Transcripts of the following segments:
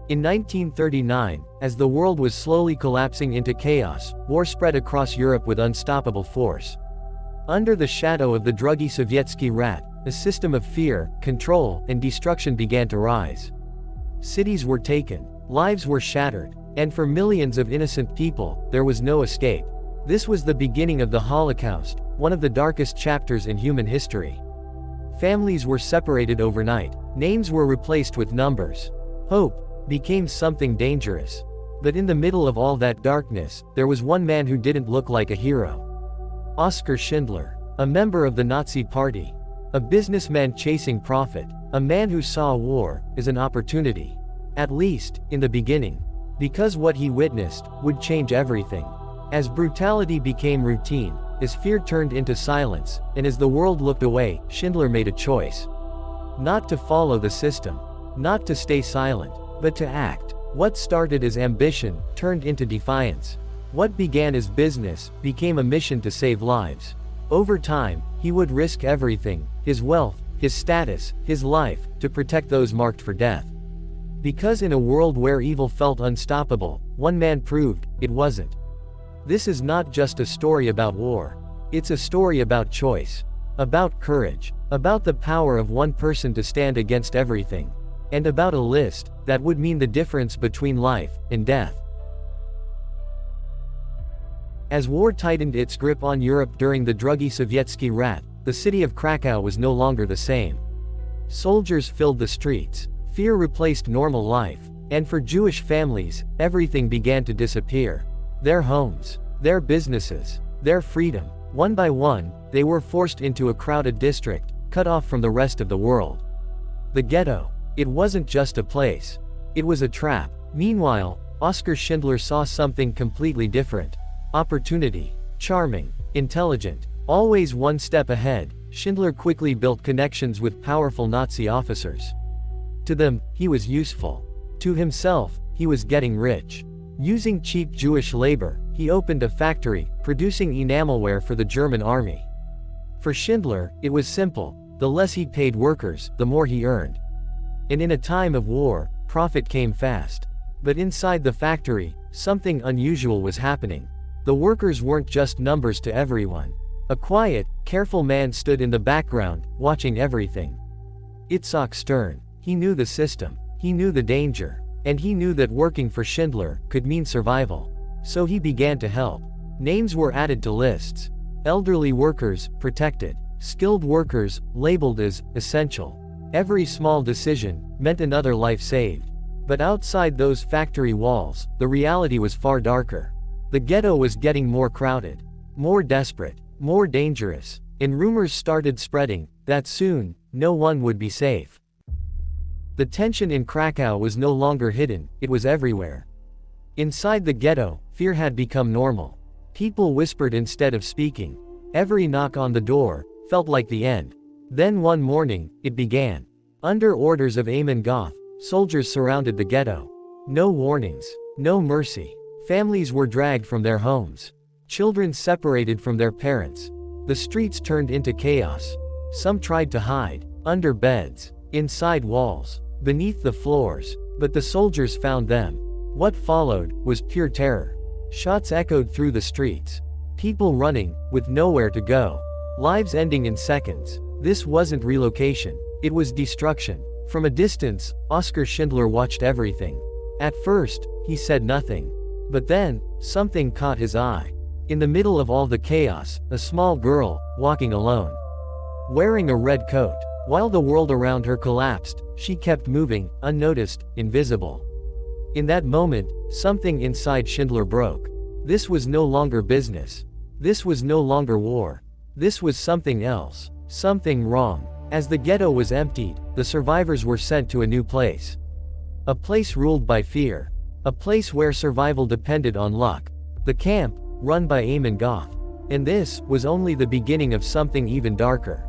In 1939, as the world was slowly collapsing into chaos, war spread across Europe with unstoppable force. Under the shadow of the Drugi Sovietsky Rat, a system of fear, control, and destruction began to rise. Cities were taken, lives were shattered, and for millions of innocent people, there was no escape. This was the beginning of the Holocaust, one of the darkest chapters in human history. Families were separated overnight, names were replaced with numbers. Hope became something dangerous. But in the middle of all that darkness, there was one man who didn't look like a hero. Oskar Schindler, a member of the Nazi Party. A businessman chasing profit, a man who saw war as an opportunity. At least, in the beginning. Because what he witnessed would change everything. As brutality became routine, as fear turned into silence, and as the world looked away, Schindler made a choice. Not to follow the system. Not to stay silent, but to act. What started as ambition turned into defiance. What began as business became a mission to save lives. Over time, he would risk everything, his wealth, his status, his life, to protect those marked for death. Because in a world where evil felt unstoppable, one man proved it wasn't. This is not just a story about war. It's a story about choice. About courage. About the power of one person to stand against everything. And about a list that would mean the difference between life and death. As war tightened its grip on Europe during the Drugi Sovietsky Rat, the city of Kraków was no longer the same. Soldiers filled the streets. Fear replaced normal life. And for Jewish families, everything began to disappear. Their homes, their businesses, their freedom. One by one, they were forced into a crowded district, cut off from the rest of the world. The ghetto. It wasn't just a place. It was a trap. Meanwhile, Oskar Schindler saw something completely different. Opportunity. Charming. Intelligent. Always one step ahead, Schindler quickly built connections with powerful Nazi officers. To them, he was useful. To himself, he was getting rich. Using cheap Jewish labor, he opened a factory, producing enamelware for the German army. For Schindler, it was simple. The less he paid workers, the more he earned. And in a time of war, profit came fast. But inside the factory, something unusual was happening. The workers weren't just numbers to everyone. A quiet, careful man stood in the background, watching everything. Itzhak Stern. He knew the system. He knew the danger. And he knew that working for Schindler could mean survival. So he began to help. Names were added to lists. Elderly workers, protected. Skilled workers, labeled as essential. Every small decision meant another life saved. But outside those factory walls, the reality was far darker. The ghetto was getting more crowded, more desperate, more dangerous, and rumors started spreading that soon, no one would be safe. The tension in Kraków was no longer hidden, it was everywhere. Inside the ghetto, fear had become normal. People whispered instead of speaking. Every knock on the door felt like the end. Then one morning, it began. Under orders of Amon Goth, soldiers surrounded the ghetto. No warnings, no mercy. Families were dragged from their homes. Children separated from their parents. The streets turned into chaos. Some tried to hide, under beds, inside walls, beneath the floors, but the soldiers found them. What followed was pure terror. Shots echoed through the streets. People running, with nowhere to go. Lives ending in seconds. This wasn't relocation. It was destruction. From a distance, Oskar Schindler watched everything. At first, he said nothing. But then, something caught his eye. In the middle of all the chaos, a small girl, walking alone. Wearing a red coat. While the world around her collapsed, she kept moving, unnoticed, invisible. In that moment, something inside Schindler broke. This was no longer business. This was no longer war. This was something else. Something wrong. As the ghetto was emptied, the survivors were sent to a new place. A place ruled by fear. A place where survival depended on luck. The camp, run by Amon Goth. And this was only the beginning of something even darker.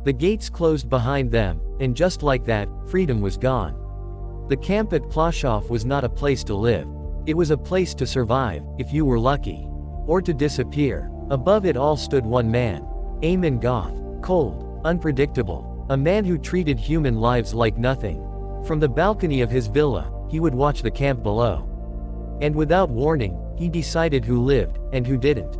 The gates closed behind them, and just like that, freedom was gone. The camp at Ploshov was not a place to live. It was a place to survive, if you were lucky. Or to disappear. Above it all stood one man. Amon Goth. Cold, unpredictable. A man who treated human lives like nothing. From the balcony of his villa, he would watch the camp below. And without warning, he decided who lived, and who didn't.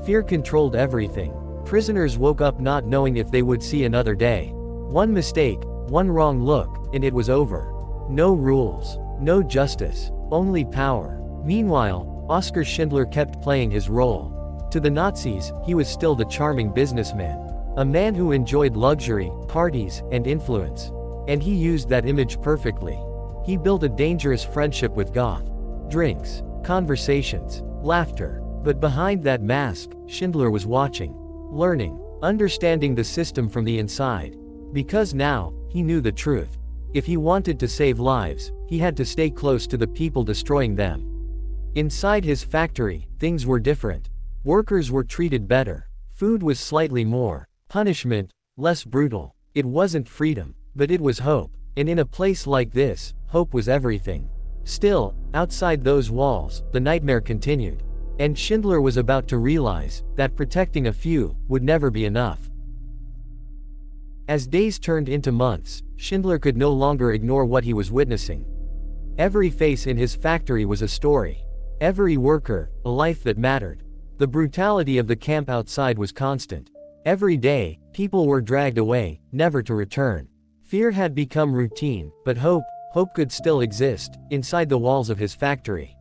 Fear controlled everything. Prisoners woke up not knowing if they would see another day. One mistake, one wrong look, and it was over. No rules, no justice, only power. Meanwhile, Oskar Schindler kept playing his role. To the Nazis, he was still the charming businessman. A man who enjoyed luxury, parties, and influence. And he used that image perfectly. He built a dangerous friendship with Goth. Drinks, conversations, laughter. But behind that mask, Schindler was watching. Learning, understanding the system from the inside. Because now, he knew the truth. If he wanted to save lives, he had to stay close to the people destroying them. Inside his factory, things were different. Workers were treated better. Food was slightly more. Punishment, less brutal. It wasn't freedom, but it was hope. And in a place like this, hope was everything. Still, outside those walls, the nightmare continued. And Schindler was about to realize that protecting a few would never be enough. As days turned into months, Schindler could no longer ignore what he was witnessing. Every face in his factory was a story. Every worker, a life that mattered. The brutality of the camp outside was constant. Every day, people were dragged away, never to return. Fear had become routine, but hope could still exist, inside the walls of his factory.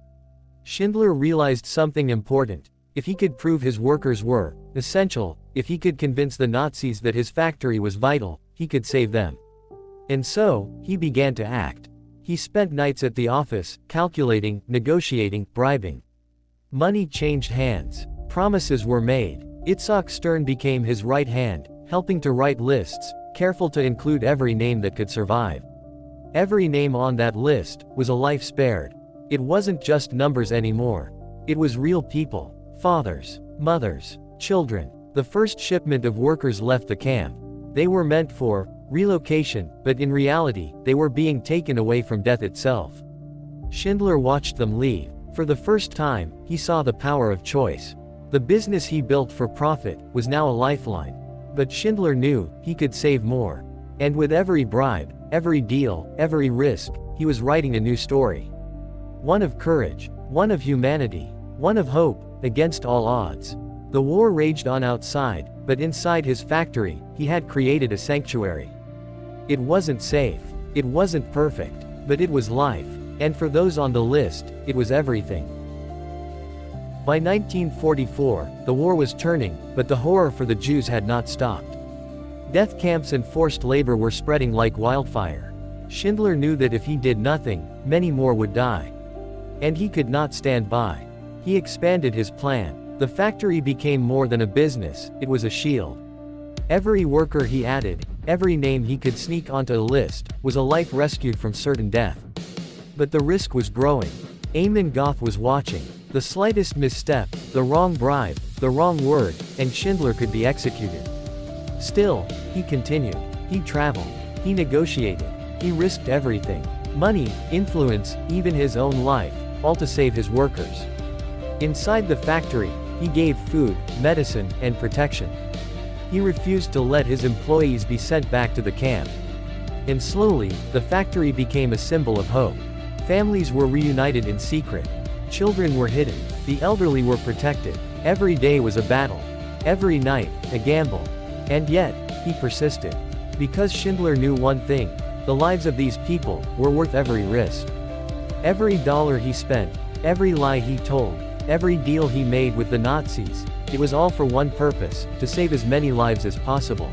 Schindler realized something important. If he could prove his workers were essential, if he could convince the Nazis that his factory was vital, he could save them. And so, he began to act. He spent nights at the office, calculating, negotiating, bribing. Money changed hands. Promises were made. Itzhak Stern became his right hand, helping to write lists, careful to include every name that could survive. Every name on that list was a life spared. It wasn't just numbers anymore. It was real people. Fathers, mothers, children. The first shipment of workers left the camp. They were meant for relocation, but in reality, they were being taken away from death itself. Schindler watched them leave. For the first time, he saw the power of choice. The business he built for profit was now a lifeline. But Schindler knew he could save more. And with every bribe, every deal, every risk, he was writing a new story. One of courage, one of humanity, one of hope, against all odds. The war raged on outside, but inside his factory, he had created a sanctuary. It wasn't safe, it wasn't perfect, but it was life, and for those on the list, it was everything. By 1944, the war was turning, but the horror for the Jews had not stopped. Death camps and forced labor were spreading like wildfire. Schindler knew that if he did nothing, many more would die. And he could not stand by. He expanded his plan. The factory became more than a business, it was a shield. Every worker he added, every name he could sneak onto a list, was a life rescued from certain death. But the risk was growing. Eamon Goth was watching. The slightest misstep, the wrong bribe, the wrong word, and Schindler could be executed. Still, he continued. He traveled. He negotiated. He risked everything. Money, influence, even his own life, all to save his workers. Inside the factory, he gave food, medicine, and protection. He refused to let his employees be sent back to the camp. And slowly, the factory became a symbol of hope. Families were reunited in secret. Children were hidden. The elderly were protected. Every day was a battle. Every night, a gamble. And yet, he persisted. Because Schindler knew one thing: the lives of these people were worth every risk. Every dollar he spent, every lie he told, every deal he made with the Nazis, it was all for one purpose: to save as many lives as possible.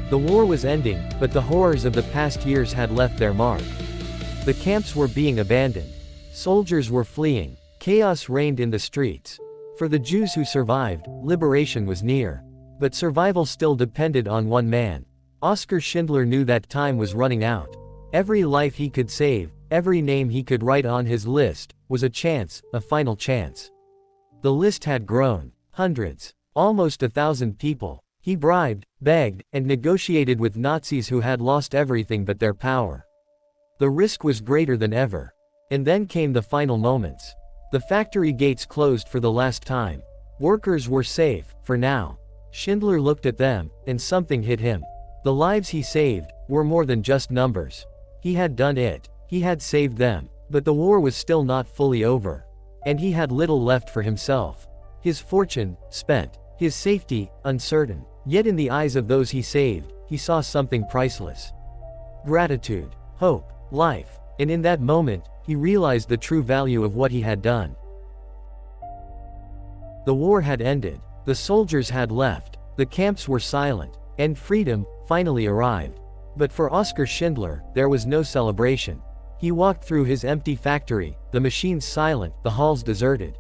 The war was ending, but the horrors of the past years had left their mark. The camps were being abandoned. Soldiers were fleeing. Chaos reigned in the streets. For the Jews who survived, liberation was near. But survival still depended on one man. Oskar Schindler knew that time was running out. Every life he could save, every name he could write on his list, was a chance, a final chance. The list had grown. Hundreds. Almost 1,000 people. He bribed, begged, and negotiated with Nazis who had lost everything but their power. The risk was greater than ever. And then came the final moments. The factory gates closed for the last time. Workers were safe, for now. Schindler looked at them, and something hit him. The lives he saved were more than just numbers. He had done it. He had saved them. But the war was still not fully over. And he had little left for himself. His fortune, spent. His safety, uncertain. Yet in the eyes of those he saved, he saw something priceless. Gratitude, hope, life. And in that moment, he realized the true value of what he had done. The war had ended. The soldiers had left. The camps were silent. And freedom, finally arrived. But for Oskar Schindler, there was no celebration. He walked through his empty factory, the machines silent, the halls deserted.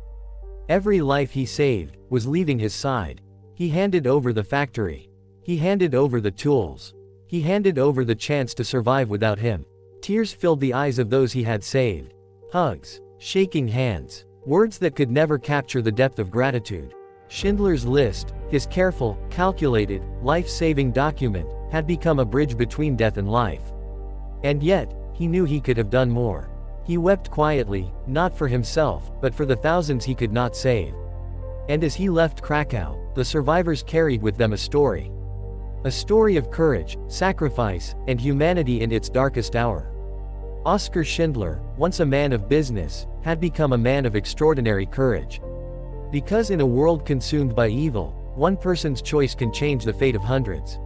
Every life he saved was leaving his side. He handed over the factory. He handed over the tools. He handed over the chance to survive without him. Tears filled the eyes of those he had saved. Hugs, shaking hands, words that could never capture the depth of gratitude. Schindler's List, his careful, calculated, life-saving document, had become a bridge between death and life. And yet, he knew he could have done more. He wept quietly, not for himself, but for the thousands he could not save. And as he left Krakow, the survivors carried with them a story. A story of courage, sacrifice, and humanity in its darkest hour. Oskar Schindler, once a man of business, had become a man of extraordinary courage. Because in a world consumed by evil, one person's choice can change the fate of hundreds.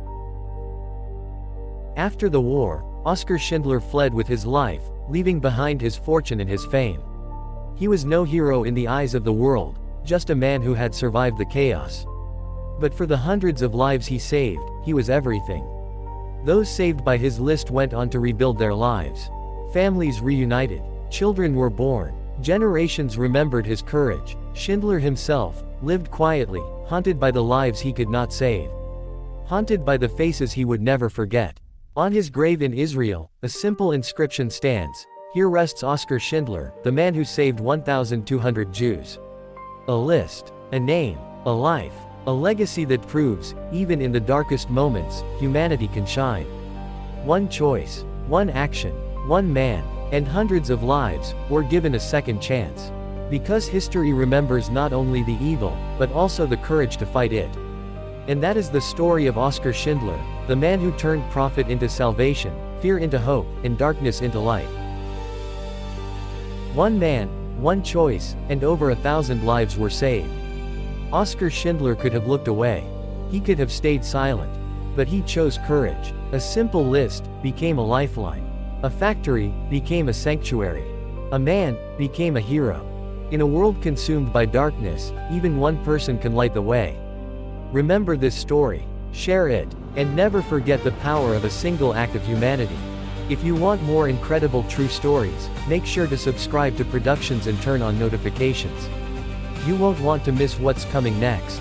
After the war, Oskar Schindler fled with his life, leaving behind his fortune and his fame. He was no hero in the eyes of the world, just a man who had survived the chaos. But for the hundreds of lives he saved, he was everything. Those saved by his list went on to rebuild their lives. Families reunited. Children were born. Generations remembered his courage. Schindler himself lived quietly, haunted by the lives he could not save. Haunted by the faces he would never forget. On his grave in Israel, a simple inscription stands: "Here rests Oskar Schindler, the man who saved 1,200 Jews." A list, a name, a life, a legacy that proves, even in the darkest moments, humanity can shine. One choice, one action, one man, and hundreds of lives were given a second chance. Because history remembers not only the evil, but also the courage to fight it. And that is the story of Oskar Schindler, the man who turned profit into salvation, fear into hope, and darkness into light. One man, one choice, and over 1,000 lives were saved. Oskar Schindler could have looked away. He could have stayed silent. But he chose courage. A simple list became a lifeline. A factory became a sanctuary. A man became a hero. In a world consumed by darkness, even one person can light the way. Remember this story, share it, and never forget the power of a single act of humanity. If you want more incredible true stories, make sure to subscribe to Productions and turn on notifications. You won't want to miss what's coming next.